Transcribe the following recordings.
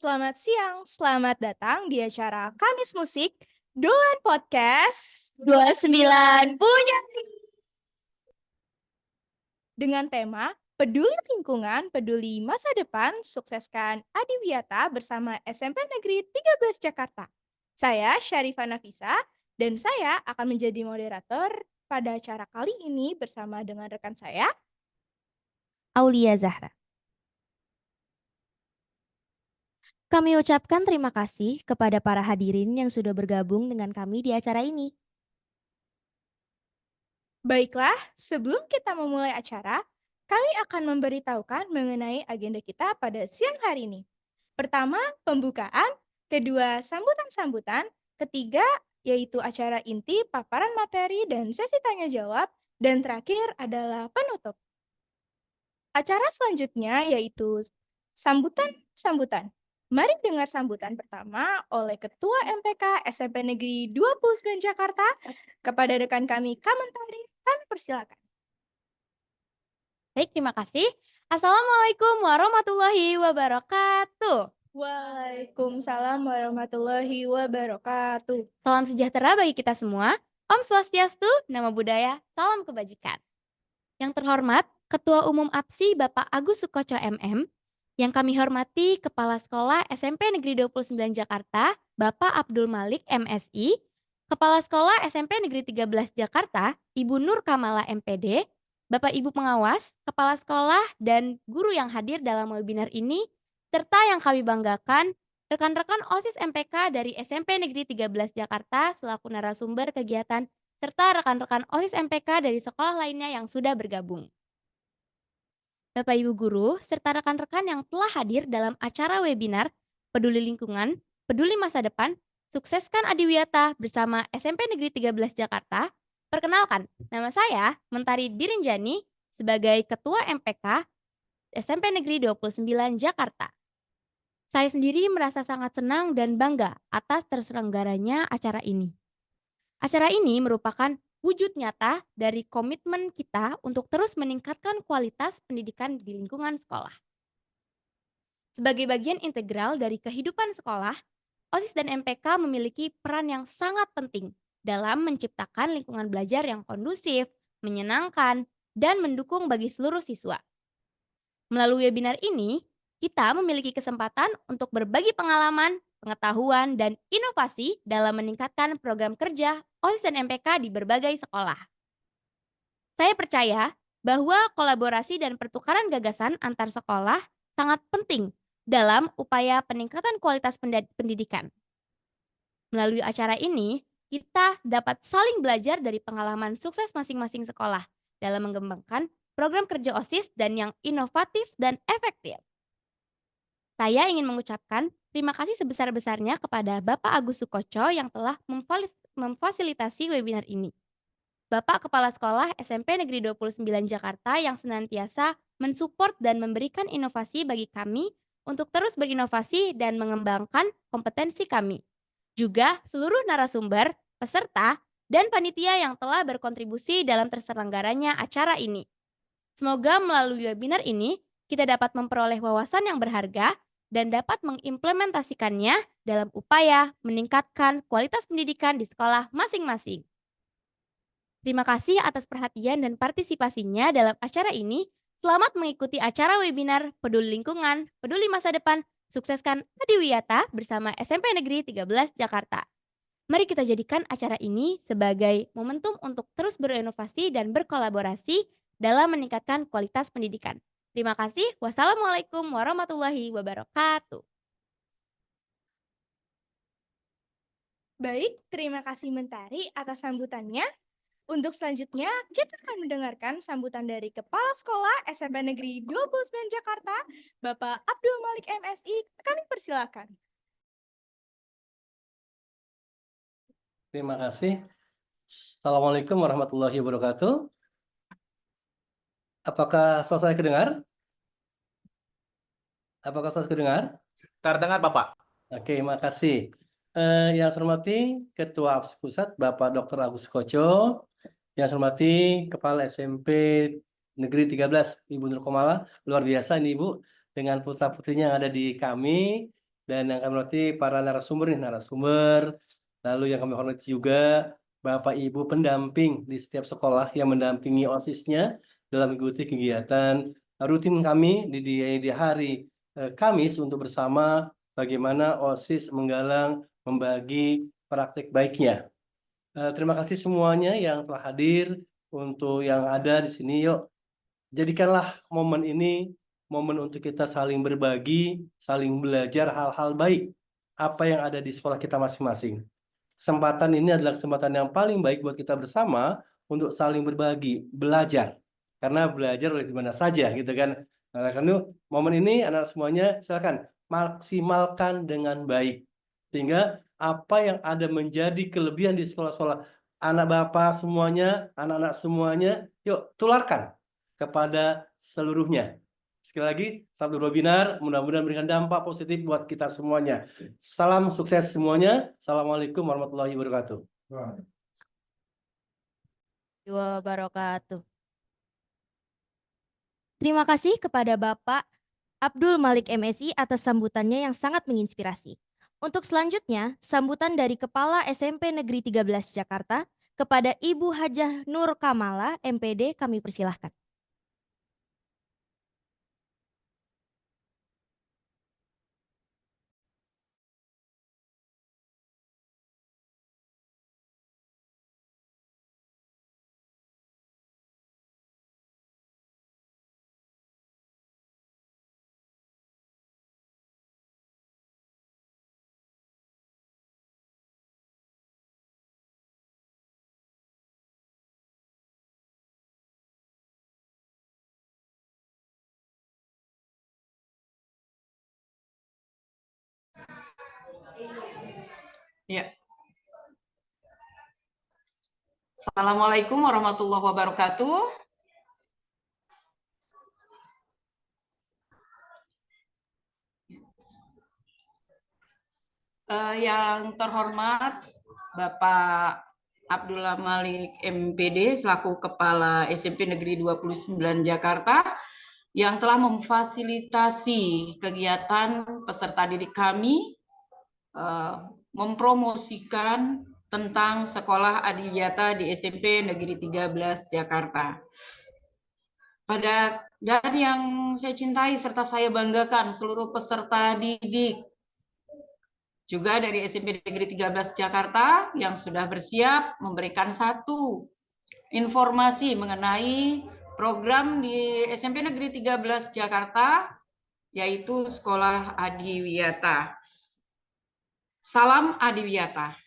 Selamat siang, selamat datang di acara Kamis Musik Dolan Podcast 29 punya. dengan tema Peduli Lingkungan, Peduli Masa Depan, Sukseskan Adiwiyata bersama SMP Negeri 13 Jakarta. Saya Syarifah Nafisa dan saya akan menjadi moderator pada acara kali ini bersama dengan rekan saya. Aulia Zahra. Kami ucapkan terima kasih kepada para hadirin yang sudah bergabung dengan kami di acara ini. Baiklah, sebelum kita memulai acara, kami akan memberitahukan mengenai agenda kita pada siang hari ini. Pertama, pembukaan, kedua, sambutan-sambutan, ketiga, yaitu acara inti, paparan materi, dan sesi tanya-jawab, dan terakhir adalah penutup. Acara selanjutnya yaitu sambutan-sambutan. Mari dengar sambutan pertama oleh Ketua MPK SMP Negeri 29 Jakarta kepada rekan kami Kamentari. Kami persilakan. Baik, terima kasih. Assalamualaikum warahmatullahi wabarakatuh. Waalaikumsalam warahmatullahi wabarakatuh. Salam sejahtera bagi kita semua. Om Swastiastu, Namo Buddhaya, salam kebajikan. Yang terhormat, Ketua Umum APSI Bapak Agus Sukoco MM, yang kami hormati Kepala Sekolah SMP Negeri 29 Jakarta, Bapak Abdul Malik MSI, Kepala Sekolah SMP Negeri 13 Jakarta, Ibu Nur Kamala MPD, Bapak Ibu Pengawas, Kepala Sekolah, dan guru yang hadir dalam webinar ini, serta yang kami banggakan, rekan-rekan OSIS MPK dari SMP Negeri 13 Jakarta selaku narasumber kegiatan serta rekan-rekan OSIS MPK dari sekolah lainnya yang sudah bergabung. Bapak Ibu Guru, serta rekan-rekan yang telah hadir dalam acara webinar Peduli Lingkungan, Peduli Masa Depan, Sukseskan Adiwiyata bersama SMP Negeri 13 Jakarta. Perkenalkan, nama saya Mentari Dirinjani sebagai Ketua MPK SMP Negeri 29 Jakarta. Saya sendiri merasa sangat senang dan bangga atas terselenggaranya acara ini. Acara ini merupakan wujud nyata dari komitmen kita untuk terus meningkatkan kualitas pendidikan di lingkungan sekolah. Sebagai bagian integral dari kehidupan sekolah, OSIS dan MPK memiliki peran yang sangat penting dalam menciptakan lingkungan belajar yang kondusif, menyenangkan, dan mendukung bagi seluruh siswa. Melalui webinar ini, kita memiliki kesempatan untuk berbagi pengalaman, pengetahuan, dan inovasi dalam meningkatkan program kerja OSIS dan MPK di berbagai sekolah. Saya percaya bahwa kolaborasi dan pertukaran gagasan antar sekolah sangat penting dalam upaya peningkatan kualitas pendidikan. Melalui acara ini, kita dapat saling belajar dari pengalaman sukses masing-masing sekolah dalam mengembangkan program kerja OSIS dan yang inovatif dan efektif. Saya ingin mengucapkan terima kasih sebesar-besarnya kepada Bapak Agus Sukoco yang telah memfasilitasi webinar ini. Bapak Kepala Sekolah SMP Negeri 29 Jakarta yang senantiasa mensupport dan memberikan inovasi bagi kami untuk terus berinovasi dan mengembangkan kompetensi kami. Juga seluruh narasumber, peserta, dan panitia yang telah berkontribusi dalam terselenggaranya acara ini. Semoga melalui webinar ini, kita dapat memperoleh wawasan yang berharga dan dapat mengimplementasikannya dalam upaya meningkatkan kualitas pendidikan di sekolah masing-masing. Terima kasih atas perhatian dan partisipasinya dalam acara ini. Selamat mengikuti acara webinar Peduli Lingkungan, Peduli Masa Depan, Sukseskan Adiwiyata bersama SMP Negeri 13 Jakarta. Mari kita jadikan acara ini sebagai momentum untuk terus berinovasi dan berkolaborasi dalam meningkatkan kualitas pendidikan. Terima kasih. Wassalamualaikum warahmatullahi wabarakatuh. Baik, terima kasih Mentari atas sambutannya. Untuk selanjutnya, kita akan mendengarkan sambutan dari Kepala Sekolah SMP Negeri 29 Jakarta, Bapak Abdul Malik MSI. Kami persilakan. Terima kasih. Assalamualaikum warahmatullahi wabarakatuh. Apakah suara saya kedengar? Apakah suara saya kedengar? Terdengar, Bapak. Oke, makasih. Yang saya hormati Ketua APSI Pusat Bapak Dr. Agus Koco, yang saya hormati Kepala SMP Negeri 13 Ibu Nur Komala, luar biasa ini Ibu dengan putra-putrinya yang ada di kami dan yang kami hormati para narasumber, lalu yang kami hormati juga Bapak Ibu pendamping di setiap sekolah yang mendampingi OSIS-nya dalam mengikuti kegiatan rutin kami di hari Kamis untuk bersama bagaimana OSIS menggalang membagi praktik baiknya. Terima kasih semuanya yang telah hadir. Untuk yang ada di sini, yuk jadikanlah momen ini momen untuk kita saling berbagi, saling belajar hal-hal baik apa yang ada di sekolah kita masing-masing. Kesempatan ini adalah kesempatan yang paling baik buat kita bersama untuk saling berbagi, belajar. Karena belajar oleh di mana saja gitu kan. Nah, karena momen ini anak semuanya silakan maksimalkan dengan baik. Sehingga apa yang ada menjadi kelebihan di sekolah-sekolah anak bapak semuanya, anak-anak semuanya, yuk tularkan kepada seluruhnya. Sekali lagi, satu webinar, mudah-mudahan memberikan dampak positif buat kita semuanya. Salam sukses semuanya. Assalamualaikum warahmatullahi wabarakatuh. Wabarakatuh. Terima kasih kepada Bapak Abdul Malik MSI atas sambutannya yang sangat menginspirasi. Untuk selanjutnya, sambutan dari Kepala SMP Negeri 13 Jakarta kepada Ibu Hajah Nur Kamala, MPD, kami persilahkan. Ya. Assalamualaikum warahmatullahi wabarakatuh. Yang terhormat Bapak Abdullah Malik MPD selaku Kepala SMP Negeri 29 Jakarta yang telah memfasilitasi kegiatan peserta didik kami mempromosikan tentang sekolah adiwiyata di SMP Negeri 13 Jakarta. Dan yang saya cintai serta saya banggakan seluruh peserta didik juga dari SMP Negeri 13 Jakarta yang sudah bersiap memberikan satu informasi mengenai program di SMP Negeri 13 Jakarta, yaitu Sekolah Adiwiyata. Salam Adiwiyata.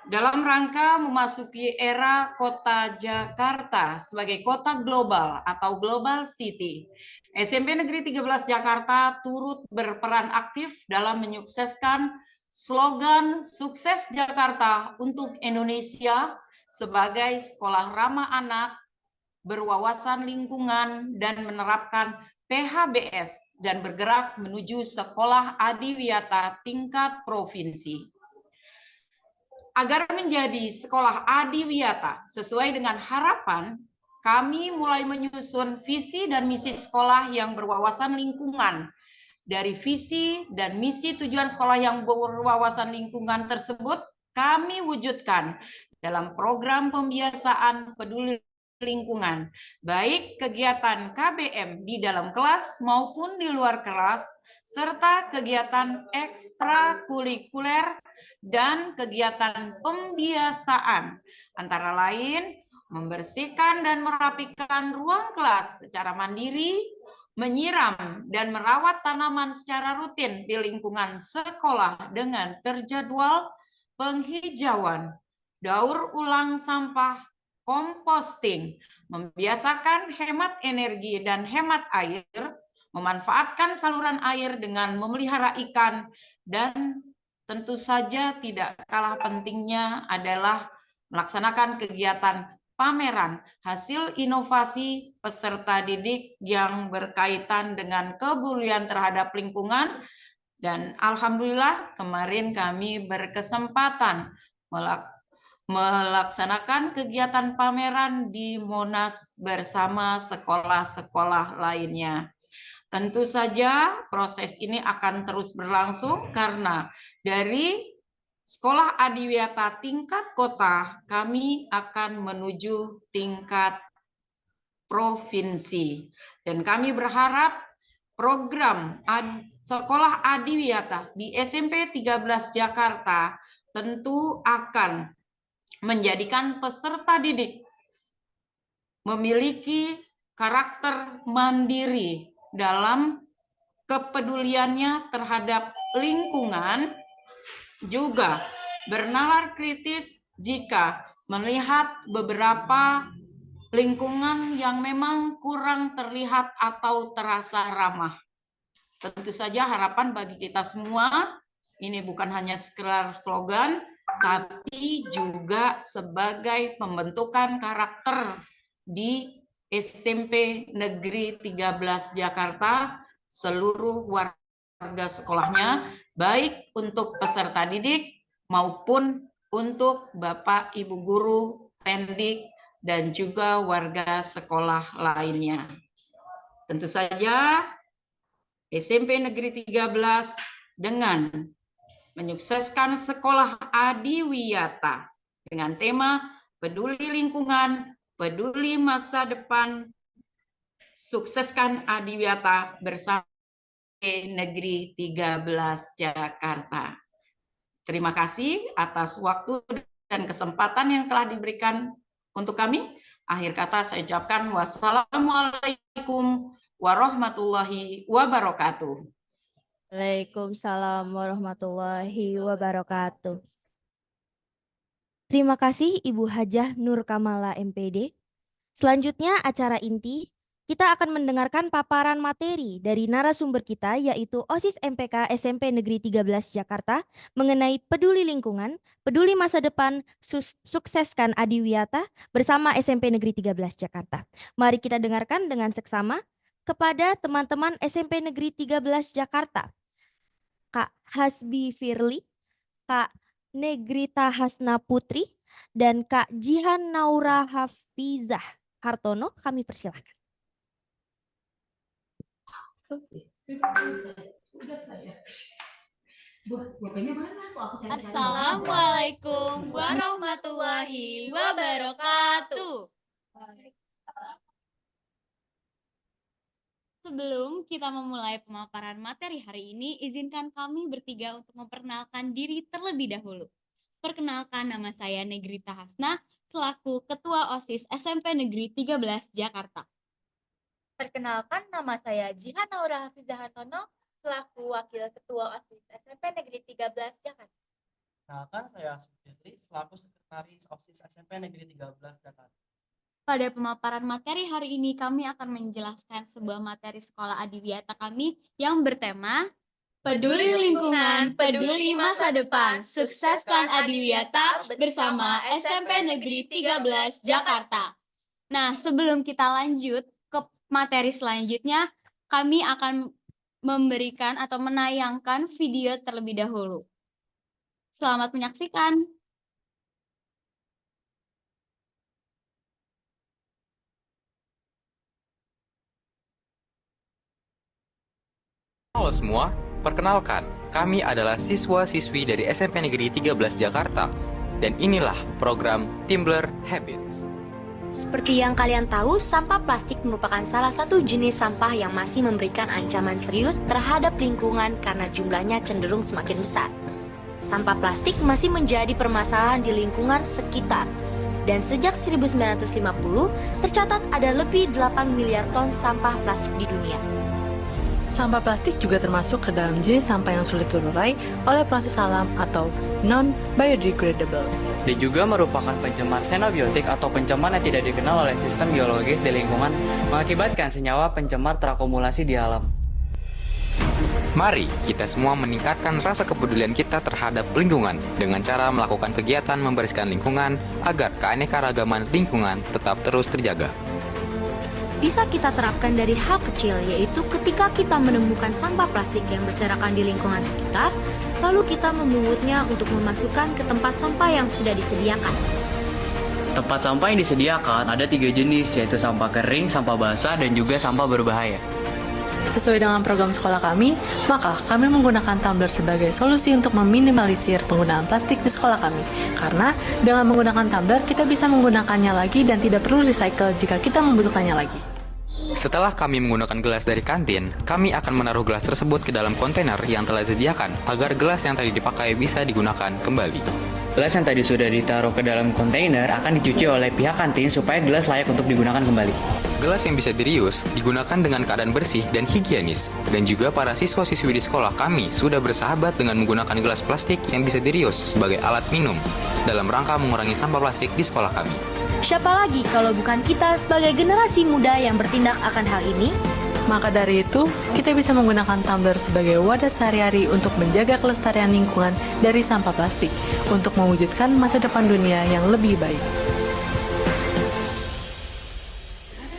Dalam rangka memasuki era kota Jakarta sebagai kota global atau Global City, SMP Negeri 13 Jakarta turut berperan aktif dalam menyukseskan slogan Sukses Jakarta untuk Indonesia sebagai sekolah ramah anak, berwawasan lingkungan, dan menerapkan PHBS dan bergerak menuju sekolah adiwiyata tingkat provinsi. Agar menjadi sekolah adiwiyata sesuai dengan harapan, kami mulai menyusun visi dan misi sekolah yang berwawasan lingkungan. Dari visi dan misi tujuan sekolah yang berwawasan lingkungan tersebut, kami wujudkan dalam program pembiasaan peduli lingkungan, baik kegiatan KBM di dalam kelas maupun di luar kelas, serta kegiatan ekstrakurikuler dan kegiatan pembiasaan, antara lain membersihkan dan merapikan ruang kelas secara mandiri, menyiram dan merawat tanaman secara rutin di lingkungan sekolah dengan terjadwal, penghijauan, daur ulang sampah, composting, membiasakan hemat energi dan hemat air, memanfaatkan saluran air dengan memelihara ikan, dan tentu saja tidak kalah pentingnya adalah melaksanakan kegiatan pameran hasil inovasi peserta didik yang berkaitan dengan kepedulian terhadap lingkungan. Dan alhamdulillah kemarin kami berkesempatan melaksanakan kegiatan pameran di Monas bersama sekolah-sekolah lainnya. Tentu saja proses ini akan terus berlangsung karena dari Sekolah Adiwiyata tingkat kota kami akan menuju tingkat provinsi. Dan kami berharap program Sekolah Adiwiyata di SMP 13 Jakarta tentu akan menjadikan peserta didik memiliki karakter mandiri dalam kepeduliannya terhadap lingkungan, juga bernalar kritis jika melihat beberapa lingkungan yang memang kurang terlihat atau terasa ramah. Tentu saja harapan bagi kita semua, ini bukan hanya sekedar slogan, tapi juga sebagai pembentukan karakter di SMP Negeri 13 Jakarta, seluruh warga sekolahnya, baik untuk peserta didik maupun untuk Bapak Ibu guru, pendik, dan juga warga sekolah lainnya. Tentu saja SMP Negeri 13 dengan menyukseskan Sekolah Adiwiyata dengan tema peduli lingkungan, peduli masa depan, sukseskan Adiwiyata bersama Negeri 13 Jakarta. Terima kasih atas waktu dan kesempatan yang telah diberikan untuk kami. Akhir kata saya ucapkan wassalamualaikum warahmatullahi wabarakatuh. Waalaikumsalam warahmatullahi wabarakatuh. Terima kasih Ibu Hajah Nur Kamala MPD. Selanjutnya acara inti, kita akan mendengarkan paparan materi dari narasumber kita yaitu OSIS MPK SMP Negeri 13 Jakarta mengenai peduli lingkungan, peduli masa depan, sukseskan Adiwiyata bersama SMP Negeri 13 Jakarta. Mari kita dengarkan dengan seksama kepada teman-teman SMP Negeri 13 Jakarta. Kak Hasbi Firly, Kak Negrita Hasna Putri, dan Kak Jihan Naura Hafizah Hartono, kami persilahkan. Assalamualaikum warahmatullahi wabarakatuh. Sebelum kita memulai pemaparan materi hari ini, izinkan kami bertiga untuk memperkenalkan diri terlebih dahulu. Perkenalkan, nama saya Negrita Hasna, selaku Ketua OSIS SMP Negeri 13 Jakarta. Perkenalkan, nama saya Jihan Naura Hafizah Hartono, selaku Wakil Ketua OSIS SMP Negeri 13 Jakarta. Perkenalkan, saya Asfi, selaku Sekretaris OSIS SMP Negeri 13 Jakarta. Pada pemaparan materi hari ini, kami akan menjelaskan sebuah materi sekolah Adiwiyata kami yang bertema Peduli Lingkungan, Peduli Masa Depan, Sukseskan Adiwiyata bersama SMP Negeri 13 Jakarta. Nah, sebelum kita lanjut ke materi selanjutnya, kami akan memberikan atau menayangkan video terlebih dahulu. Selamat menyaksikan. Halo semua, perkenalkan, kami adalah siswa-siswi dari SMP Negeri 13 Jakarta, dan inilah program Timbler Habits. Seperti yang kalian tahu, sampah plastik merupakan salah satu jenis sampah yang masih memberikan ancaman serius terhadap lingkungan karena jumlahnya cenderung semakin besar. Sampah plastik masih menjadi permasalahan di lingkungan sekitar, dan sejak 1950 tercatat ada lebih 8 miliar ton sampah plastik di dunia. Sampah plastik juga termasuk ke dalam jenis sampah yang sulit terurai oleh proses alam atau non-biodegradable. Dan juga merupakan pencemar xenobiotik atau pencemar yang tidak dikenal oleh sistem biologis di lingkungan, mengakibatkan senyawa pencemar terakumulasi di alam. Mari kita semua meningkatkan rasa kepedulian kita terhadap lingkungan dengan cara melakukan kegiatan membersihkan lingkungan agar keanekaragaman lingkungan tetap terus terjaga. Bisa kita terapkan dari hal kecil, yaitu ketika kita menemukan sampah plastik yang berserakan di lingkungan sekitar, lalu kita memungutnya untuk memasukkan ke tempat sampah yang sudah disediakan. Tempat sampah yang disediakan ada 3 jenis, yaitu sampah kering, sampah basah, dan juga sampah berbahaya. Sesuai dengan program sekolah kami, maka kami menggunakan tumbler sebagai solusi untuk meminimalisir penggunaan plastik di sekolah kami. Karena dengan menggunakan tumbler, kita bisa menggunakannya lagi dan tidak perlu recycle jika kita membutuhkannya lagi. Setelah kami menggunakan gelas dari kantin, kami akan menaruh gelas tersebut ke dalam kontainer yang telah disediakan agar gelas yang tadi dipakai bisa digunakan kembali. Gelas yang tadi sudah ditaruh ke dalam kontainer akan dicuci oleh pihak kantin supaya gelas layak untuk digunakan kembali. Gelas yang bisa dirius digunakan dengan keadaan bersih dan higienis. Dan juga para siswa-siswi di sekolah kami sudah bersahabat dengan menggunakan gelas plastik yang bisa dirius sebagai alat minum dalam rangka mengurangi sampah plastik di sekolah kami. Siapa lagi kalau bukan kita sebagai generasi muda yang bertindak akan hal ini? Maka dari itu, kita bisa menggunakan tumbler sebagai wadah sehari-hari untuk menjaga kelestarian lingkungan dari sampah plastik, untuk mewujudkan masa depan dunia yang lebih baik.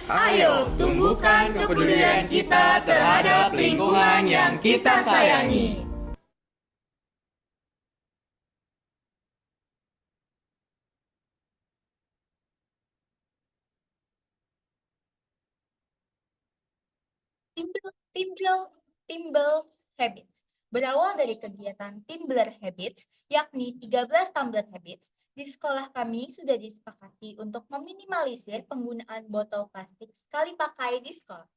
Ayo tumbuhkan kepedulian kita terhadap lingkungan yang kita sayangi. Timbel Habits berawal dari kegiatan Timbler Habits, yakni 13 Tumbler Habits. Di sekolah kami sudah disepakati untuk meminimalisir penggunaan botol plastik sekali pakai di sekolah.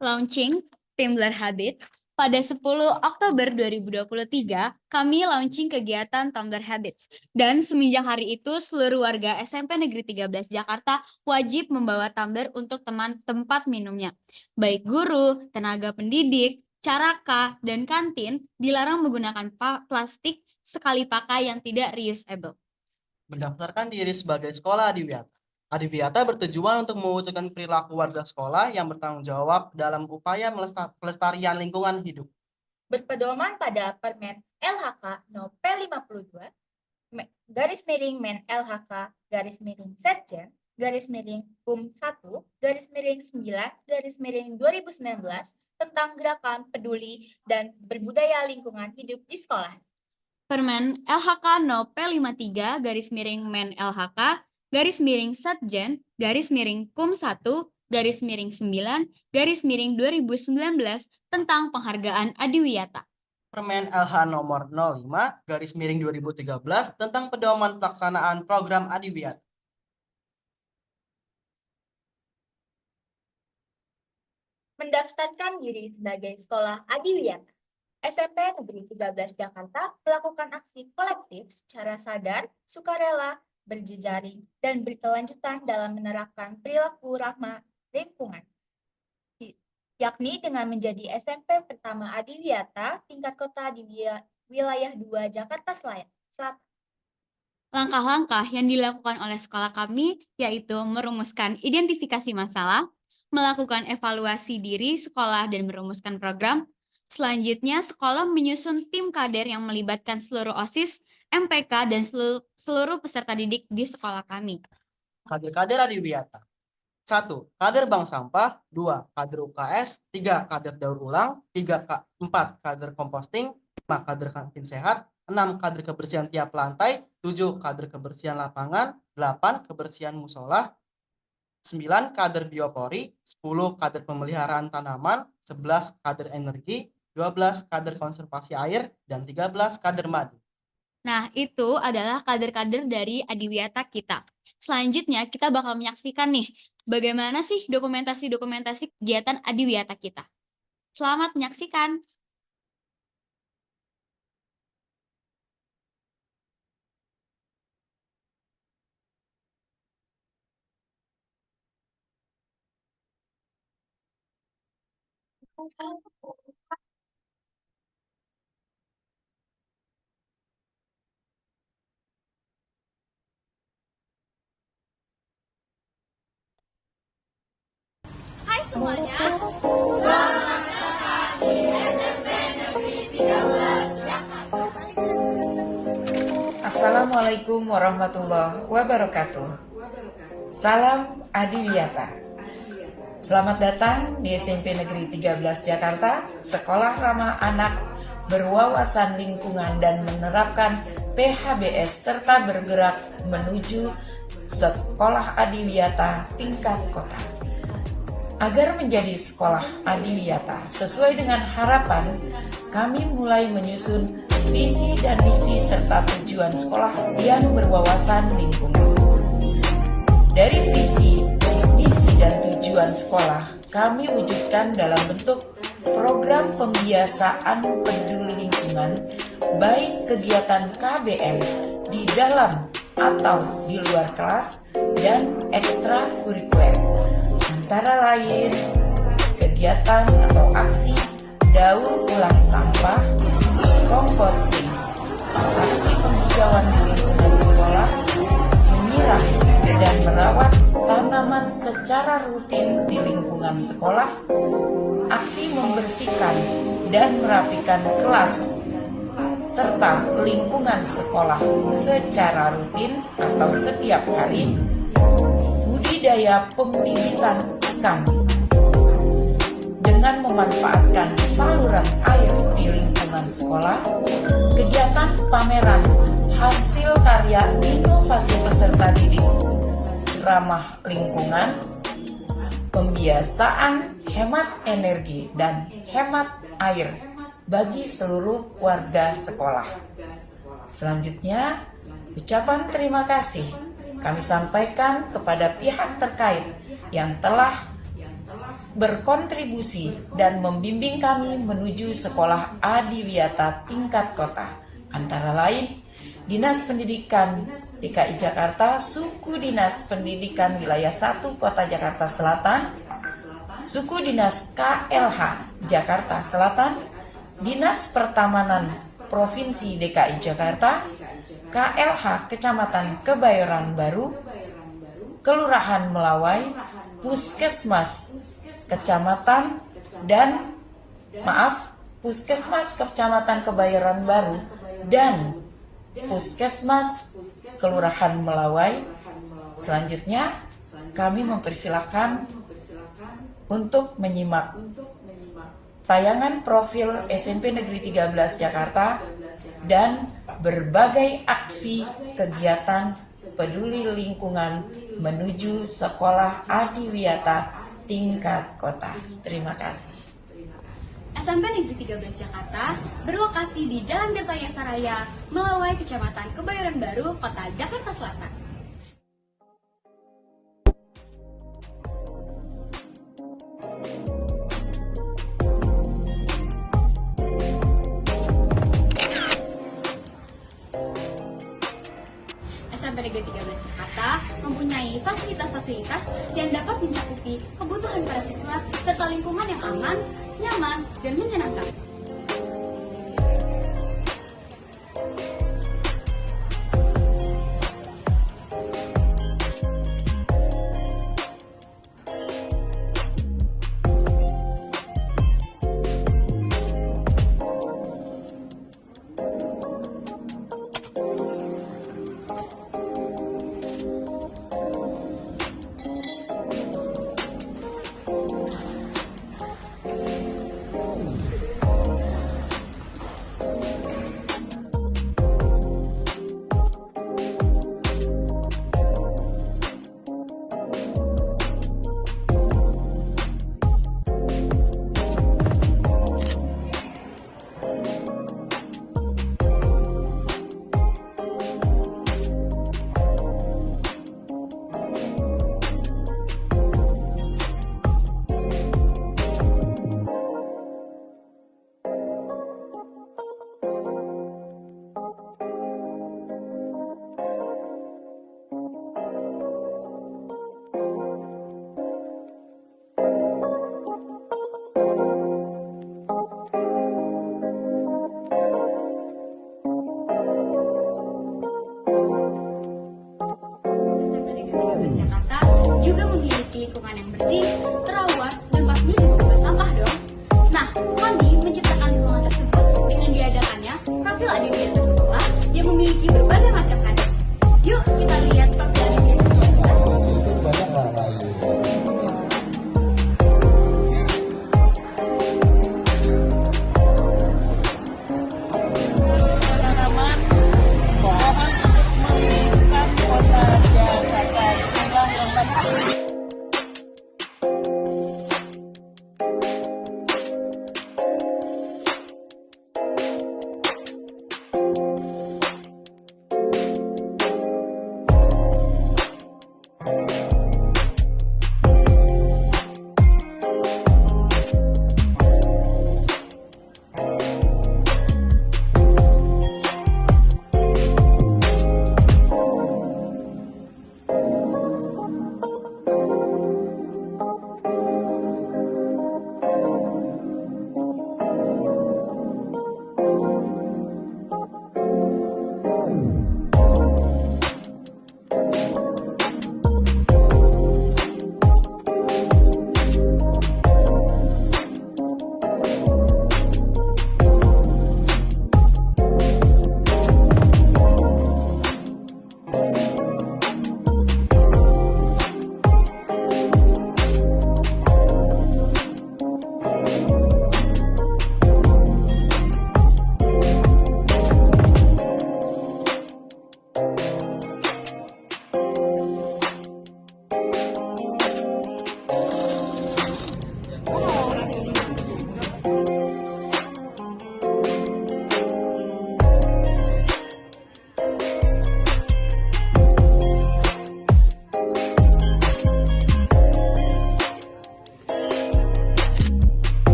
Launching Timbler Habits. Pada 10 Oktober 2023, kami launching kegiatan Tumbler Habits. Dan semenjak hari itu, seluruh warga SMP Negeri 13 Jakarta wajib membawa tumbler untuk tempat minumnya. Baik guru, tenaga pendidik, caraka, dan kantin dilarang menggunakan plastik sekali pakai yang tidak reusable. Mendaftarkan diri sebagai sekolah Adiwiyata. Adiwiyata bertujuan untuk mewujudkan perilaku warga sekolah yang bertanggung jawab dalam upaya pelestarian lingkungan hidup. Berpedoman pada Permen LHK No. P52, garis miring Men LHK, garis miring Setjen, garis miring PUM 1, garis miring 9, garis miring 2019, tentang gerakan peduli dan berbudaya lingkungan hidup di sekolah. Permen LHK No. P53, garis miring Men LHK, garis miring Setjen, garis miring PUM 1, garis miring 9, garis miring 2019 tentang penghargaan Adiwiyata. Permen LH nomor 05, garis miring 2013 tentang pedoman pelaksanaan program Adiwiyata. Mendaftarkan diri sebagai sekolah Adiwiyata. SMP Negeri 13 Jakarta melakukan aksi kolektif secara sadar, sukarela, berjejaring, dan berkelanjutan dalam menerapkan perilaku ramah lingkungan, yakni dengan menjadi SMP pertama Adiwiyata tingkat kota di wilayah 2 Jakarta Selatan. Langkah-langkah yang dilakukan oleh sekolah kami yaitu merumuskan identifikasi masalah, melakukan evaluasi diri sekolah dan merumuskan program. Selanjutnya, sekolah menyusun tim kader yang melibatkan seluruh OSIS, MPK, dan seluruh peserta didik di sekolah kami. Kader-kader Adiwiyata. 1. Kader bank sampah. 2. Kader UKS. 3. Kader daur ulang. 4. Kader komposting. 5. Kader kantin sehat. 6. Kader kebersihan tiap lantai. 7. Kader kebersihan lapangan. 8. Kebersihan musola. 9. Kader biopori. 10. Kader pemeliharaan tanaman. 11. Kader energi. 12. Kader konservasi air. Dan 13. Kader madu. Nah, itu adalah kader-kader dari Adiwiyata kita. Selanjutnya, kita bakal menyaksikan nih, bagaimana sih dokumentasi-dokumentasi kegiatan Adiwiyata kita. Selamat menyaksikan. Hai semuanya, selamat datang di SMP Negeri 13 Jakarta. Assalamualaikum warahmatullahi wabarakatuh. Salam Adiwiyata. Selamat datang di SMP Negeri 13 Jakarta, sekolah ramah anak, berwawasan lingkungan dan menerapkan PHBS serta bergerak menuju sekolah Adiwiyata tingkat kota. Agar menjadi sekolah adiwiyata sesuai dengan harapan, kami mulai menyusun visi dan misi serta tujuan sekolah yang berwawasan lingkungan. Dari visi, misi, dan tujuan sekolah, kami wujudkan dalam bentuk program pembiasaan peduli lingkungan, baik kegiatan KBM di dalam atau di luar kelas dan ekstrakurikuler. Antara lain, kegiatan atau aksi daur ulang sampah, composting, aksi penghijauan di lingkungan sekolah, menyiram dan merawat tanaman secara rutin di lingkungan sekolah, aksi membersihkan dan merapikan kelas, serta lingkungan sekolah secara rutin atau setiap hari, budidaya pembibitan ikan dengan memanfaatkan saluran air di lingkungan sekolah, kegiatan pameran hasil karya inovasi peserta didik ramah lingkungan, pembiasaan hemat energi dan hemat air bagi seluruh warga sekolah. Selanjutnya, ucapan terima kasih kami sampaikan kepada pihak terkait yang telah berkontribusi dan membimbing kami menuju sekolah adiwiyata tingkat kota, antara lain Dinas Pendidikan DKI Jakarta, Suku Dinas Pendidikan Wilayah 1 Kota Jakarta Selatan, Suku Dinas KLH Jakarta Selatan, Dinas Pertamanan Provinsi DKI Jakarta, KLH Kecamatan Kebayoran Baru, Kelurahan Melawai, Puskesmas Kecamatan Puskesmas Kecamatan Kebayoran Baru dan Puskesmas Kelurahan Melawai. Selanjutnya, kami mempersilakan untuk menyimak tayangan profil SMP Negeri 13 Jakarta dan berbagai aksi kegiatan peduli lingkungan menuju sekolah adiwiyata tingkat kota. Terima kasih. SMP Negeri 13 Jakarta berlokasi di Jalan Tirtayasa Raya, Melawai, Kecamatan Kebayoran Baru, Kota Jakarta Selatan. SMP Negeri 13 Jakarta mempunyai fasilitas-fasilitas yang dapat mencakupi kebutuhan para siswa serta lingkungan yang aman, nyaman, dan menyenangkan.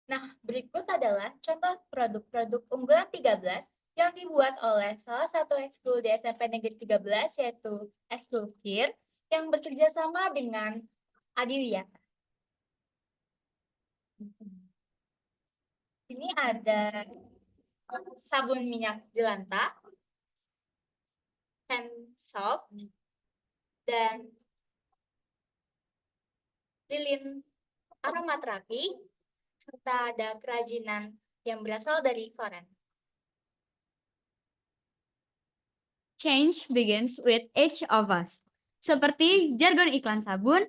Nah, berikut adalah contoh produk-produk unggulan 13 yang dibuat oleh salah satu ekskul di SMP Negeri 13, yaitu Ekskul KIR, yang bekerja sama dengan Adiwiyata. Ini ada sabun minyak jelantah, hand soap, dan lilin aromaterapi, serta ada kerajinan yang berasal dari Korea. Change begins with each of us. Seperti jargon iklan sabun,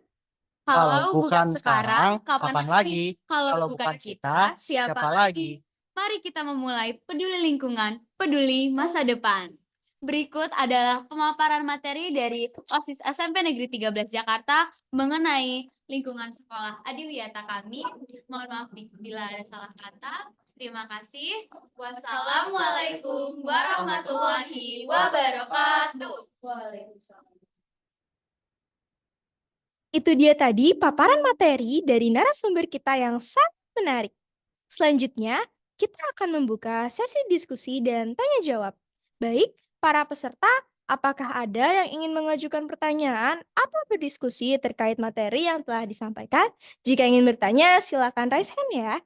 Kalau bukan sekarang, sekarang, kapan lagi? Kalau bukan kita, siapa lagi? Mari kita memulai peduli lingkungan, peduli masa depan. Berikut adalah pemaparan materi dari OSIS SMP Negeri 13 Jakarta mengenai lingkungan sekolah Adiwiyata kami. Mohon maaf bila ada salah kata. Terima kasih. Wassalamualaikum warahmatullahi wabarakatuh. Waalaikumsalam. Itu dia tadi paparan materi dari narasumber kita yang sangat menarik. Selanjutnya, kita akan membuka sesi diskusi dan tanya jawab. Baik, para peserta, apakah ada yang ingin mengajukan pertanyaan atau berdiskusi terkait materi yang telah disampaikan? Jika ingin bertanya, silakan raise hand ya.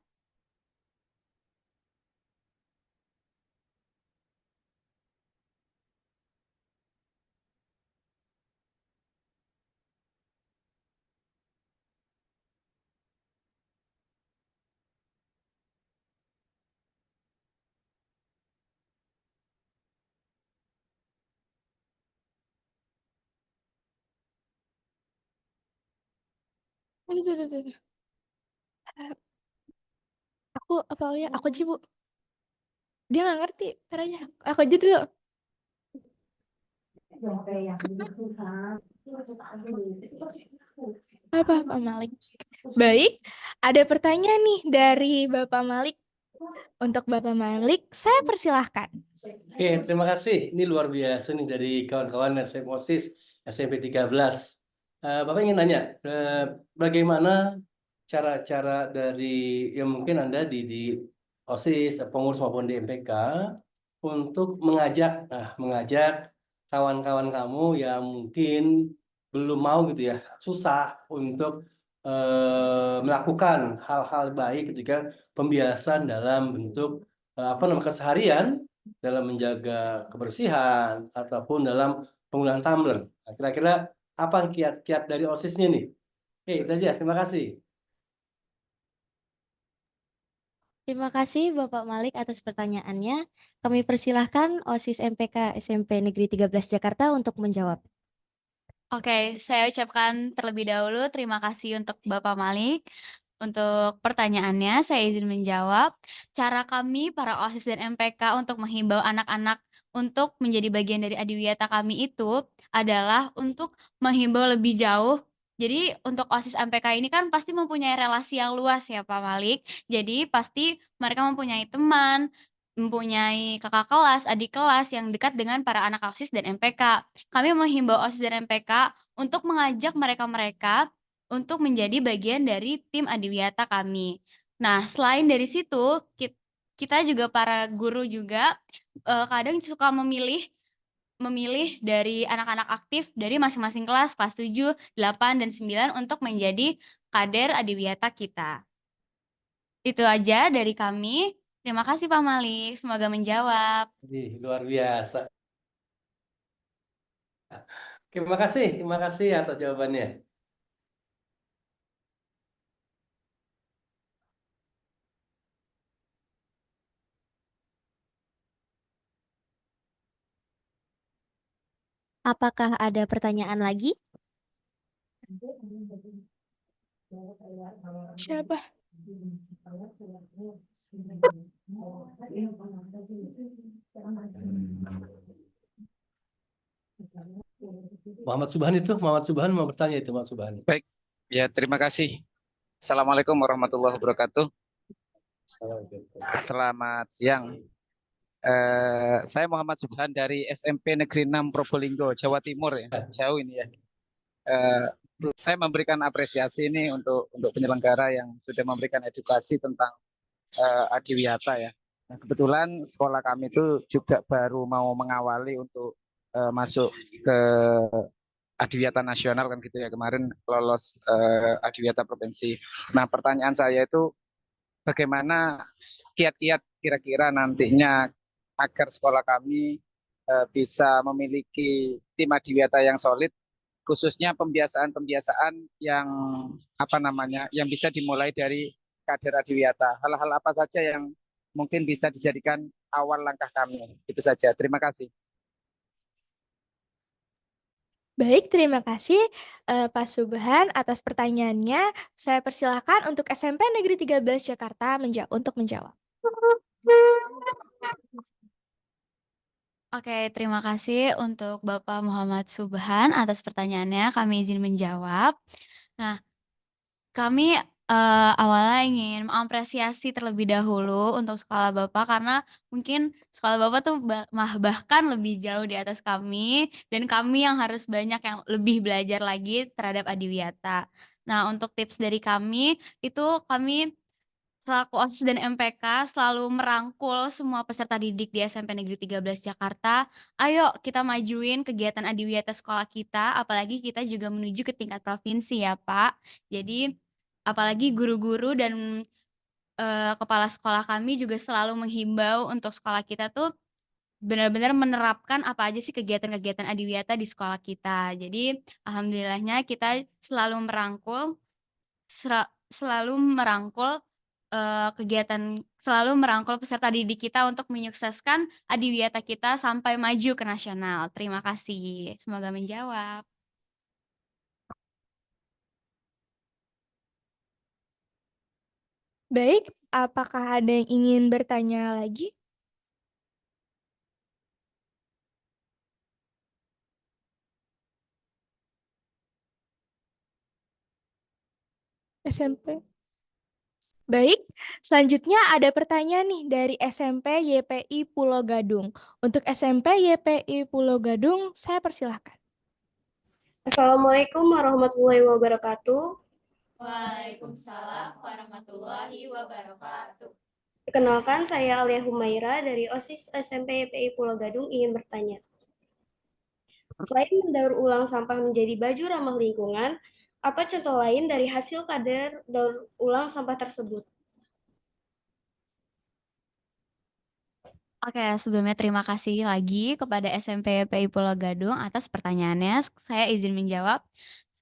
Aduh. Aku aja, Bu. Dia nggak ngerti caranya. Aku aja dulu. Apa, Pak Malik? Baik, ada pertanyaan nih dari Bapak Malik. Untuk Bapak Malik, saya persilahkan. Oke, terima kasih. Ini luar biasa nih dari kawan-kawan SMOSIS SMP 13. Bapak ingin nanya, bagaimana cara-cara dari yang mungkin Anda di OSIS, pengurus maupun di MPK untuk mengajak kawan-kawan kamu yang mungkin belum mau gitu ya, susah untuk melakukan hal-hal baik ketika pembiasan dalam bentuk keseharian dalam menjaga kebersihan ataupun dalam penggunaan tumbler. Nah, kira-kira apa kiat-kiat dari OSIS-nya nih? Oke, itu aja. Terima kasih. Terima kasih Bapak Malik atas pertanyaannya. Kami persilahkan OSIS MPK SMP Negeri 13 Jakarta untuk menjawab. Oke, saya ucapkan terlebih dahulu terima kasih untuk Bapak Malik. Untuk pertanyaannya, saya izin menjawab. Cara kami, para OSIS dan MPK untuk menghimbau anak-anak untuk menjadi bagian dari Adiwiyata kami itu adalah untuk menghimbau lebih jauh. Jadi untuk OSIS MPK ini kan pasti mempunyai relasi yang luas ya Pak Malik. Jadi pasti mereka mempunyai teman, mempunyai kakak kelas, adik kelas yang dekat dengan para anak OSIS dan MPK. Kami menghimbau OSIS dan MPK untuk mengajak mereka-mereka untuk menjadi bagian dari tim Adiwiyata kami. Nah, selain dari situ, kita juga para guru juga kadang suka memilih dari anak-anak aktif dari masing-masing kelas 7, 8, dan 9 untuk menjadi kader Adiwiyata kita. Itu aja dari kami. Terima kasih Pak Malik, semoga menjawab. Luar biasa. Terima kasih atas jawabannya. Apakah ada pertanyaan lagi? Siapa? Muhammad Subhan mau bertanya itu, Muhammad Subhan. Baik, ya terima kasih. Assalamualaikum warahmatullahi wabarakatuh. Selamat siang. Saya Muhammad Subhan dari SMP Negeri 6 Probolinggo, Jawa Timur ya, jauh ini ya. Saya memberikan apresiasi ini untuk penyelenggara yang sudah memberikan edukasi tentang Adiwiyata ya. Nah, kebetulan sekolah kami itu juga baru mau mengawali untuk masuk ke Adiwiyata nasional kan gitu ya, kemarin lolos Adiwiyata provinsi. Nah, pertanyaan saya itu bagaimana kiat-kiat kira-kira nantinya agar sekolah kami bisa memiliki tim Adiwiyata yang solid, khususnya pembiasaan-pembiasaan yang apa namanya, yang bisa dimulai dari kader Adiwiyata. Hal-hal apa saja yang mungkin bisa dijadikan awal langkah kami. Itu saja. Terima kasih. Baik, terima kasih Pak Subhan atas pertanyaannya. Saya persilahkan untuk SMP Negeri 13 Jakarta untuk menjawab. Oke, terima kasih untuk Bapak Muhammad Subhan atas pertanyaannya. Kami izin menjawab. Nah, kami awalnya ingin mengapresiasi terlebih dahulu untuk sekolah Bapak karena mungkin sekolah Bapak tuh bahkan lebih jauh di atas kami dan kami yang harus banyak yang lebih belajar lagi terhadap Adiwiyata. Nah, untuk tips dari kami itu kami selaku OSIS dan MPK selalu merangkul semua peserta didik di SMP Negeri 13 Jakarta. Ayo kita majuin kegiatan Adiwiyata sekolah kita, apalagi kita juga menuju ke tingkat provinsi ya Pak. Jadi apalagi guru-guru dan kepala sekolah kami juga selalu menghimbau untuk sekolah kita tuh benar-benar menerapkan apa aja sih kegiatan-kegiatan Adiwiyata di sekolah kita. Jadi alhamdulillahnya kita selalu merangkul selalu merangkul peserta didik kita untuk menyukseskan Adiwiyata kita sampai maju ke nasional. Terima kasih. Semoga menjawab. Baik, apakah ada yang ingin bertanya lagi? SMP. Baik, selanjutnya ada pertanyaan nih dari SMP YPI Pulau Gadung. Untuk SMP YPI Pulau Gadung, saya persilahkan. Assalamualaikum warahmatullahi wabarakatuh. Waalaikumsalam warahmatullahi wabarakatuh. Perkenalkan, saya Alia Humaira dari OSIS SMP YPI Pulau Gadung ingin bertanya. Selain mendaur ulang sampah menjadi baju ramah lingkungan, apa contoh lain dari hasil kader daur ulang sampah tersebut? Oke, sebelumnya terima kasih lagi kepada SMP YPI Pulau Gadung atas pertanyaannya. Saya izin menjawab.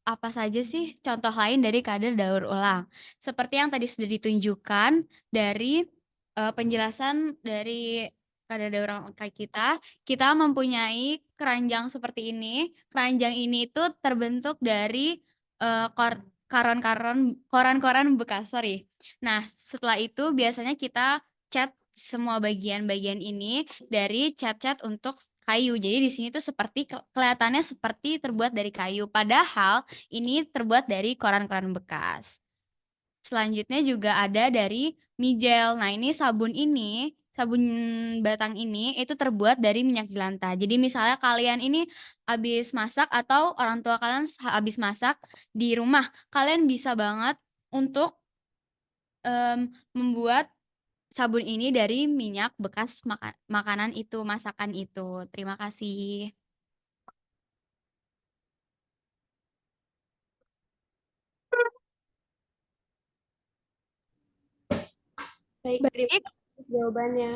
Apa saja sih contoh lain dari kader daur ulang? Seperti yang tadi sudah ditunjukkan dari penjelasan dari kader daur ulang kita mempunyai keranjang seperti ini. Keranjang ini itu terbentuk dari koran-koran bekas, sorry. Nah, setelah itu biasanya kita cat semua bagian-bagian ini dari cat-cat untuk kayu. Jadi di sini tuh seperti kelihatannya seperti terbuat dari kayu, padahal ini terbuat dari koran-koran bekas. Selanjutnya juga ada dari Mijel. Nah, sabun batang ini itu terbuat dari minyak jelantah. Jadi misalnya kalian ini habis masak atau orang tua kalian habis masak di rumah, kalian bisa banget untuk membuat sabun ini dari minyak bekas makanan itu, masakan itu. Terima kasih. Baik, terima Baik, kasih atas jawabannya.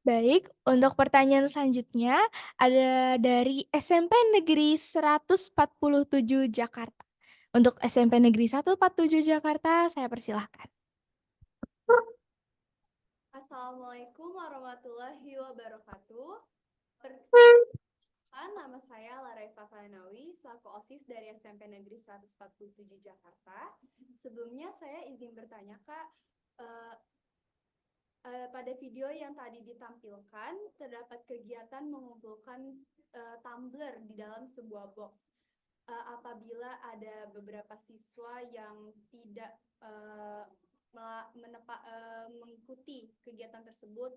baik. Untuk pertanyaan selanjutnya ada dari SMP Negeri 147 Jakarta. Untuk SMP Negeri 147 Jakarta, saya persilahkan. Assalamualaikum warahmatullahi wabarakatuh. Nama saya Laraifa Kalinawi, selaku OSIS dari SMP Negeri 147 Jakarta. Sebelumnya saya izin bertanya, Kak, pada video yang tadi ditampilkan, terdapat kegiatan mengumpulkan tumbler di dalam sebuah box. Apabila ada beberapa siswa yang tidak mengikuti kegiatan tersebut,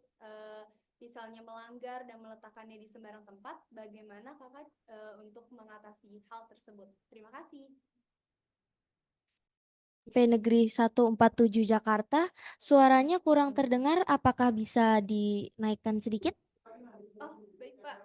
misalnya melanggar dan meletakkannya di sembarang tempat, bagaimana kakak untuk mengatasi hal tersebut? Terima kasih. SMP Negeri 147 Jakarta, suaranya kurang terdengar, apakah bisa dinaikkan sedikit? Oh, baik Pak.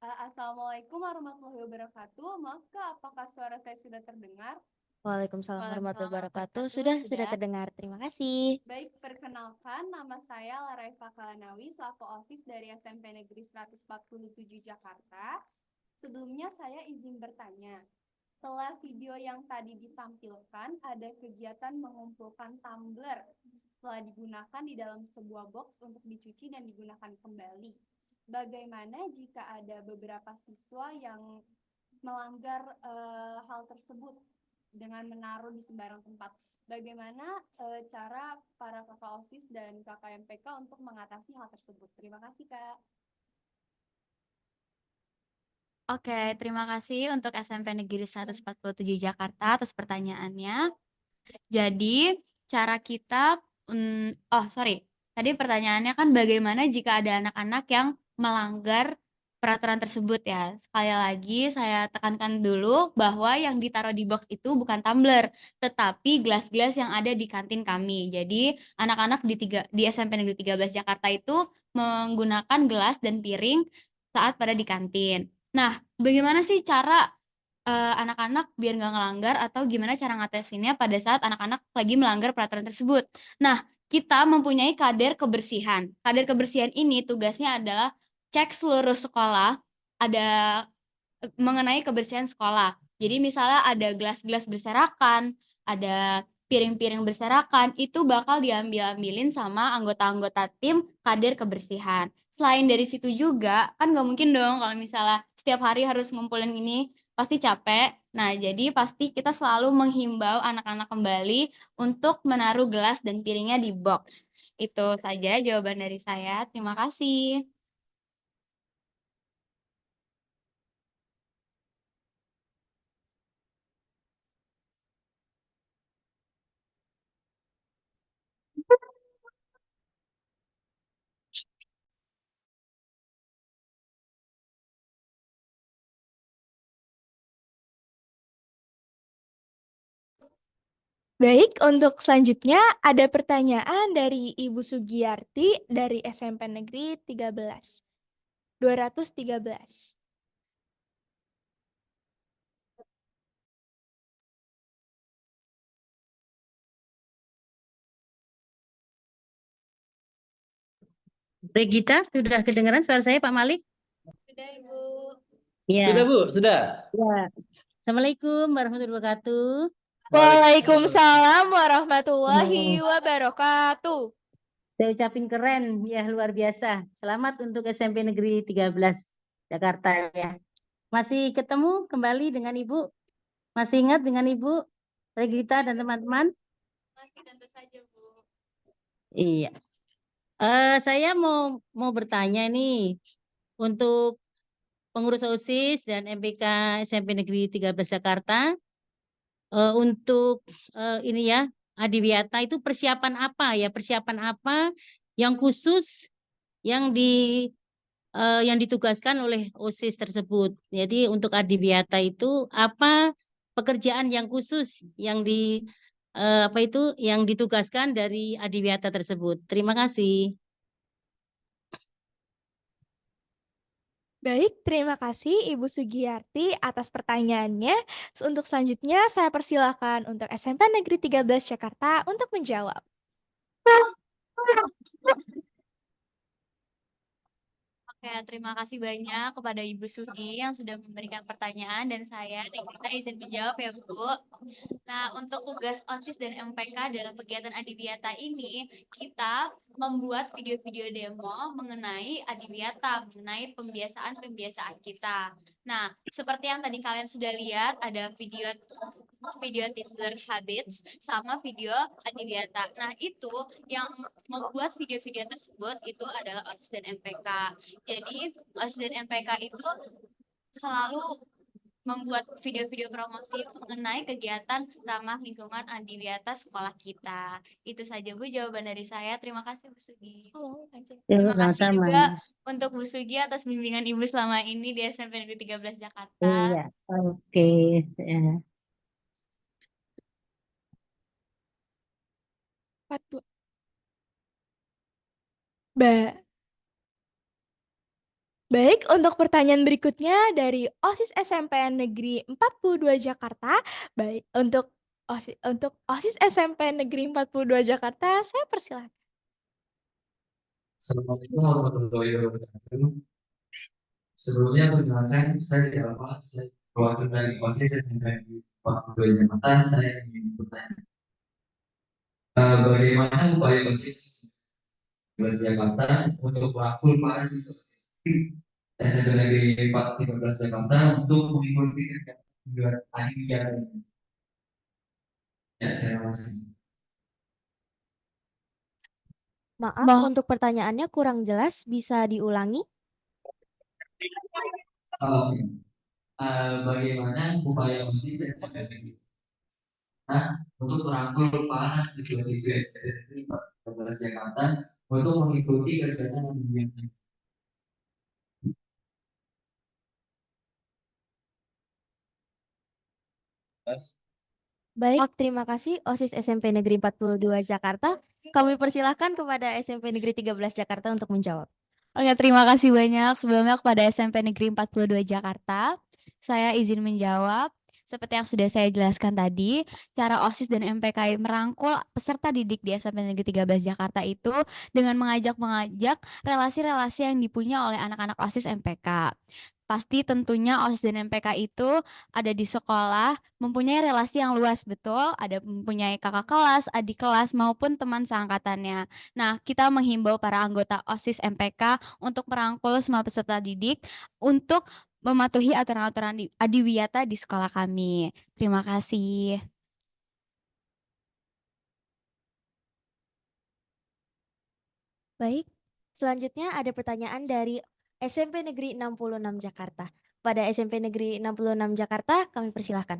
Assalamualaikum warahmatullahi wabarakatuh. Maaf Kak, apakah suara saya sudah terdengar? Waalaikumsalam warahmatullahi wabarakatuh. Sudah terdengar. Terima kasih. Baik, perkenalkan nama saya Laraifa Kalanawi selaku OSIS dari SMP Negeri 147 Jakarta. Sebelumnya saya izin bertanya. Setelah video yang tadi ditampilkan, ada kegiatan mengumpulkan tumbler setelah digunakan di dalam sebuah box untuk dicuci dan digunakan kembali. Bagaimana jika ada beberapa siswa yang melanggar hal tersebut dengan menaruh di sembarang tempat? Bagaimana cara para kakak OSIS dan kakak MPK untuk mengatasi hal tersebut? Terima kasih, Kak. Oke, terima kasih untuk SMP Negeri 147 Jakarta atas pertanyaannya. Jadi, cara kita, tadi pertanyaannya kan bagaimana jika ada anak-anak yang melanggar peraturan tersebut ya. Sekali lagi saya tekankan dulu bahwa yang ditaruh di box itu bukan tumbler, tetapi gelas-gelas yang ada di kantin kami. Jadi, anak-anak di SMP Negeri 13 Jakarta itu menggunakan gelas dan piring saat pada di kantin. Nah, bagaimana sih cara anak-anak biar nggak ngelanggar atau gimana cara ngatasinnya pada saat anak-anak lagi melanggar peraturan tersebut? Nah, kita mempunyai kader kebersihan. Kader kebersihan ini tugasnya adalah cek seluruh sekolah, ada mengenai kebersihan sekolah. Jadi misalnya ada gelas-gelas berserakan, ada piring-piring berserakan, itu bakal diambil-ambilin sama anggota-anggota tim kader kebersihan. Selain dari situ juga, kan nggak mungkin dong kalau misalnya setiap hari harus ngumpulin ini, pasti capek. Nah, jadi pasti kita selalu menghimbau anak-anak kembali untuk menaruh gelas dan piringnya di box. Itu saja jawaban dari saya. Terima kasih. Baik, untuk selanjutnya ada pertanyaan dari Ibu Sugiyarti dari SMP Negeri 213. Regita, sudah kedengaran suara saya Pak Malik? Sudah, Ibu. Ya. Sudah Bu, sudah. Ya. Assalamualaikum warahmatullahi wabarakatuh. Waalaikumsalam warahmatullahi wabarakatuh. Saya ucapin keren, ya luar biasa. Selamat untuk SMP Negeri 13 Jakarta ya. Masih ketemu kembali dengan Ibu? Masih ingat dengan Ibu Regita dan teman-teman? Masih tentu saja, Bu. Iya. Saya mau bertanya nih untuk pengurus OSIS dan MPK SMP Negeri 13 Jakarta, untuk ini ya, Adiwiyata itu persiapan apa ya? Persiapan apa yang khusus yang ditugaskan oleh OSIS tersebut? Jadi untuk Adiwiyata itu apa pekerjaan yang khusus yang yang ditugaskan dari Adiwiyata tersebut? Terima kasih. Baik, terima kasih Ibu Sugiyarti atas pertanyaannya. Untuk selanjutnya saya persilakan untuk SMP Negeri 13 Jakarta untuk menjawab. Oke, terima kasih banyak kepada Ibu Sugi yang sudah memberikan pertanyaan dan saya kita izin menjawab ya Bu. Nah, untuk tugas OSIS dan MPK dalam kegiatan Adiwiyata ini, kita membuat video-video demo mengenai Adiwiyata, mengenai pembiasaan-pembiasaan kita. Nah, seperti yang tadi kalian sudah lihat, ada video Tinder Habits sama video Adiwiyata. Nah, itu yang membuat video-video tersebut itu adalah OSIS dan MPK. Jadi, OSIS dan MPK itu selalu membuat video-video promosi mengenai kegiatan ramah lingkungan Adiwiyata sekolah kita. Itu saja Bu jawaban dari saya. Terima kasih Bu Sugi. Terima kasih Sama-sama. juga untuk Bu Sugi atas bimbingan Ibu selama ini di SMP Negeri 13 Jakarta. Iya, oke. Ya. Ba- Baik, untuk pertanyaan berikutnya dari OSIS SMPN Negeri 42 Jakarta. Baik, untuk OSIS SMP Negeri 42 Jakarta, saya persilahkan. Assalamualaikum warahmatullahi wabarakatuh. Sebelumnya perkenalkan saya tidak lama saya perwakilan dari OSIS SMP 42 Jakarta. Saya ingin bertanya, bagaimana upaya OSIS 13 Jakarta untuk merangkul para siswa SMP Negeri 13 Jakarta untuk mengikuti kegiatan kegiatan ini? Ya, terima kasih. Maaf, untuk pertanyaannya kurang jelas, bisa diulangi? Bagaimana upaya OSIS SMP Negeri untuk merangkul para siswa-siswi SMP 14 Jakarta untuk mengikuti kegiatan yang Baik, terima kasih OSIS SMP Negeri 42 Jakarta. Kami persilahkan kepada SMP Negeri 13 Jakarta untuk menjawab. Oke, terima kasih banyak sebelumnya kepada SMP Negeri 42 Jakarta. Saya izin menjawab. Seperti yang sudah saya jelaskan tadi, cara OSIS dan MPK merangkul peserta didik di SMP Negeri 13 Jakarta itu dengan mengajak relasi-relasi yang dipunya oleh anak-anak OSIS MPK. Pasti tentunya OSIS dan MPK itu ada di sekolah, mempunyai relasi yang luas, betul, ada mempunyai kakak kelas, adik kelas, maupun teman seangkatannya. Nah, kita menghimbau para anggota OSIS MPK untuk merangkul semua peserta didik untuk mematuhi aturan-aturan Adiwiyata di sekolah kami. Terima kasih. Baik, selanjutnya ada pertanyaan dari SMP Negeri 66 Jakarta. Pada SMP Negeri 66 Jakarta, kami persilahkan.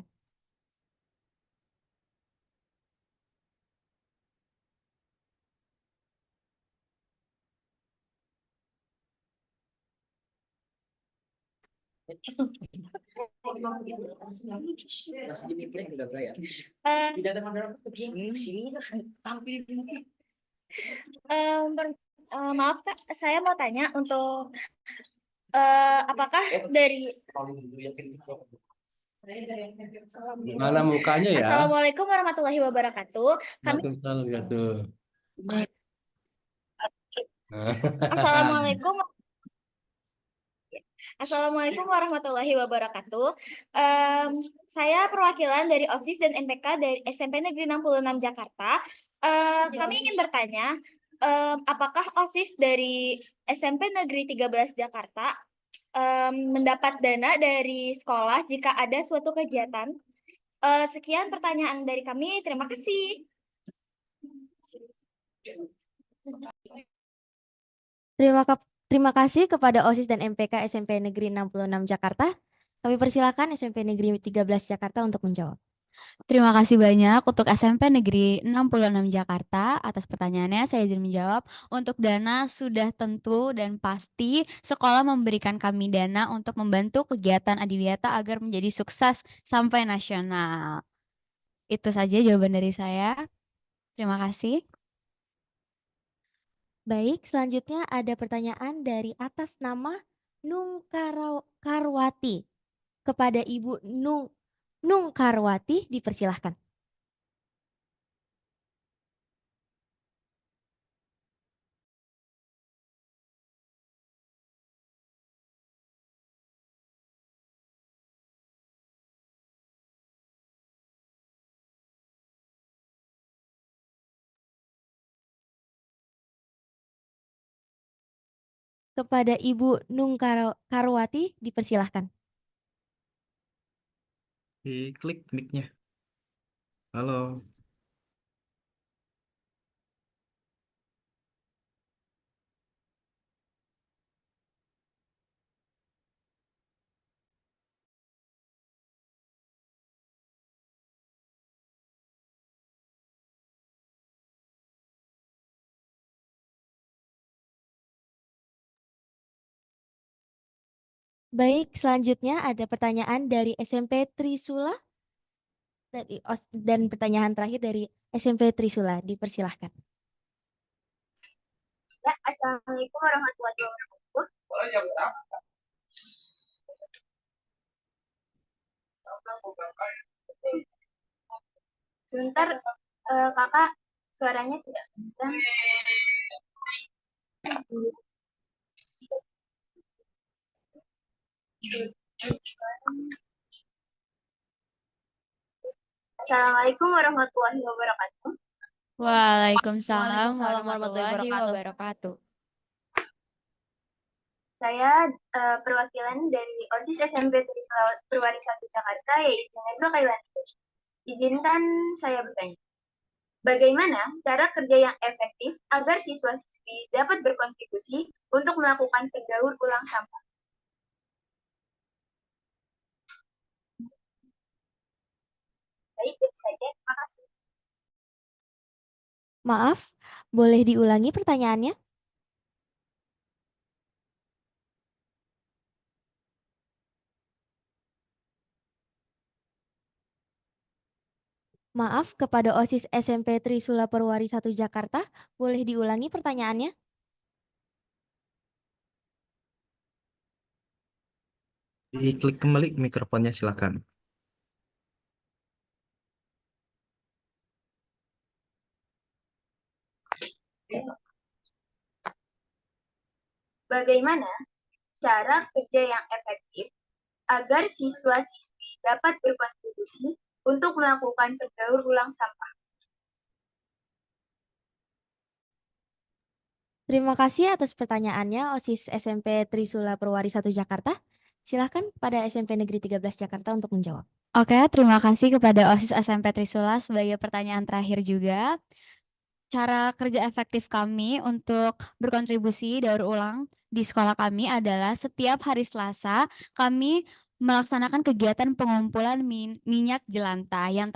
Maaf Kak, saya mau tanya untuk apakah dari Gimana mukanya ya? Assalamualaikum warahmatullahi wabarakatuh. Kami Waalaikumsalam ya tuh. Assalamualaikum Assalamualaikum warahmatullahi wabarakatuh. Saya perwakilan dari OSIS dan MPK dari SMP Negeri 66 Jakarta. Kami ingin bertanya, apakah OSIS dari SMP Negeri 13 Jakarta mendapat dana dari sekolah jika ada suatu kegiatan? Sekian pertanyaan dari kami. Terima kasih. Terima kasih kepada OSIS dan MPK SMP Negeri 66 Jakarta. Kami persilakan SMP Negeri 13 Jakarta untuk menjawab. Terima kasih banyak untuk SMP Negeri 66 Jakarta atas pertanyaannya. Saya izin menjawab. Untuk dana sudah tentu dan pasti sekolah memberikan kami dana untuk membantu kegiatan Adiwiyata agar menjadi sukses sampai nasional. Itu saja jawaban dari saya. Terima kasih. Baik, selanjutnya ada pertanyaan dari atas nama Nung Karwati. Kepada Ibu Nung Karwati, dipersilahkan. Kepada Ibu Nung Karwati, dipersilahkan. Diklik mic-nya. Halo. Baik, selanjutnya ada pertanyaan dari SMP Trisula dan pertanyaan terakhir dari SMP Trisula. Dipersilahkan. Ya, Assalamualaikum warahmatullahi wabarakatuh. Sebentar, kakak, suaranya tidak kedengaran. Assalamualaikum warahmatullahi wabarakatuh. Waalaikumsalam Waalaikumsalam warahmatullahi warahmatullahi wabarakatuh. wabarakatuh. Saya perwakilan dari OSIS SMP Trisula Purwari 1 Jakarta, yaitu Najwa Kailani. Izinkan saya bertanya, bagaimana cara kerja yang efektif agar siswa-siswi dapat berkontribusi untuk melakukan pendaur ulang sampah? Baik, itu saja. Terima kasih. Maaf, boleh diulangi pertanyaannya? Maaf, kepada OSIS SMP Trisula Purwari 1 Jakarta, boleh diulangi pertanyaannya? Diklik kembali mikrofonnya, silakan. Bagaimana cara kerja yang efektif agar siswa-siswi dapat berkontribusi untuk melakukan pendaur ulang sampah? Terima kasih atas pertanyaannya OSIS SMP Trisula Purwari 1 Jakarta. Silakan pada SMP Negeri 13 Jakarta untuk menjawab. Oke, terima kasih kepada OSIS SMP Trisula sebagai pertanyaan terakhir juga. Cara kerja efektif kami untuk berkontribusi daur ulang di sekolah kami adalah setiap hari Selasa kami melaksanakan kegiatan pengumpulan minyak jelantah yang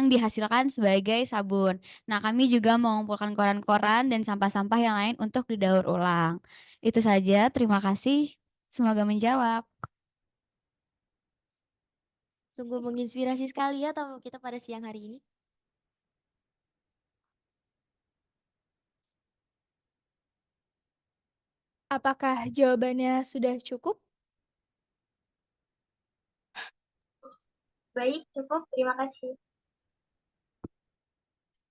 dihasilkan sebagai sabun. Nah, kami juga mengumpulkan koran-koran dan sampah-sampah yang lain untuk didaur ulang. Itu saja, terima kasih. Semoga menjawab. Sungguh menginspirasi sekali ya tamu kita pada siang hari ini. Apakah jawabannya sudah cukup? Baik, cukup. Terima kasih.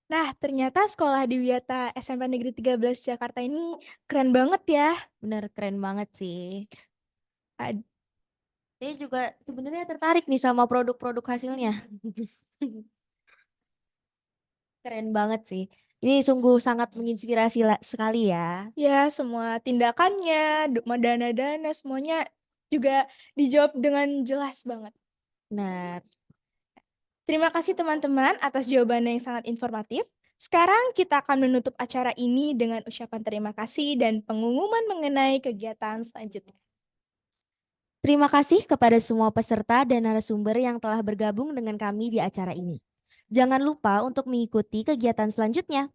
Nah, ternyata sekolah di Wiyata SMP Negeri 13 Jakarta ini keren banget ya. Bener, keren banget sih. Ad- Saya juga sebenarnya tertarik nih sama produk-produk hasilnya. Keren banget sih. Ini sungguh sangat menginspirasi sekali ya. Ya, semua tindakannya, dana-dana, semuanya juga dijawab dengan jelas banget. Benar. Terima kasih teman-teman atas jawabannya yang sangat informatif. Sekarang kita akan menutup acara ini dengan ucapan terima kasih dan pengumuman mengenai kegiatan selanjutnya. Terima kasih kepada semua peserta dan narasumber yang telah bergabung dengan kami di acara ini. Jangan lupa untuk mengikuti kegiatan selanjutnya.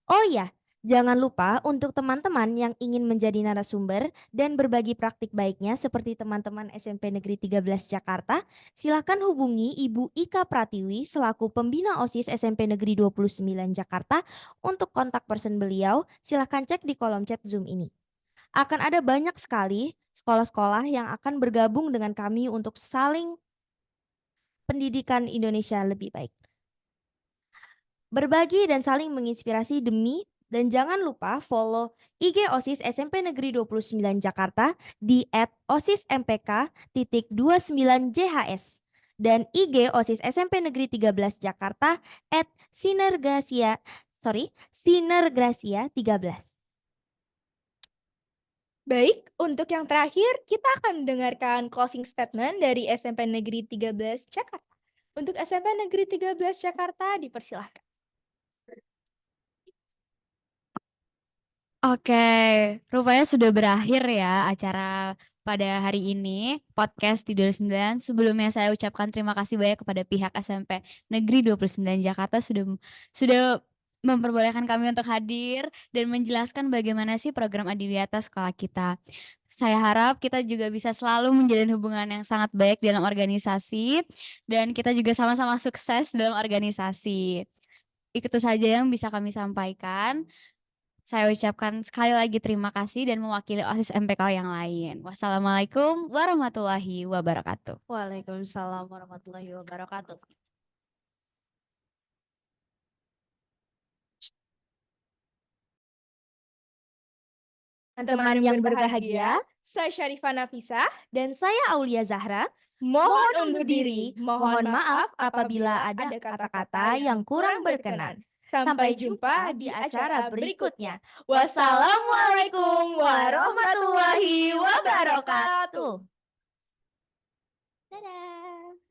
Oh ya, jangan lupa untuk teman-teman yang ingin menjadi narasumber dan berbagi praktik baiknya seperti teman-teman SMP Negeri 13 Jakarta, silakan hubungi Ibu Ika Pratiwi selaku pembina OSIS SMP Negeri 29 Jakarta untuk kontak person beliau, silakan cek di kolom chat Zoom ini. Akan ada banyak sekali sekolah-sekolah yang akan bergabung dengan kami untuk saling pendidikan Indonesia lebih baik. Berbagi dan saling menginspirasi dan jangan lupa follow IG OSIS SMP Negeri 29 Jakarta di @osispmpk.29jhs dan IG OSIS SMP Negeri 13 Jakarta @sinergracia13. Baik, untuk yang terakhir kita akan mendengarkan closing statement dari SMP Negeri 13 Jakarta. Untuk SMP Negeri 13 Jakarta dipersilahkan. Oke, rupanya sudah berakhir ya acara pada hari ini, podcast Tidur 9. Sebelumnya saya ucapkan terima kasih banyak kepada pihak SMP Negeri 29 Jakarta sudah memperbolehkan kami untuk hadir dan menjelaskan bagaimana sih program Adiwiyata sekolah kita. Saya harap kita juga bisa selalu menjalin hubungan yang sangat baik dalam organisasi dan kita juga sama-sama sukses dalam organisasi. Itu saja yang bisa kami sampaikan. Saya ucapkan sekali lagi terima kasih dan mewakili OSIS MPK yang lain. Wassalamualaikum warahmatullahi wabarakatuh. Waalaikumsalam warahmatullahi wabarakatuh. Teman-teman yang berbahagia, saya Syarifah Nafisah dan saya Aulia Zahra. mohon undur diri. Mohon maaf apabila ada kata-kata yang kurang berkenan. Sampai jumpa di acara berikutnya. Wassalamualaikum warahmatullahi wabarakatuh. Dadah.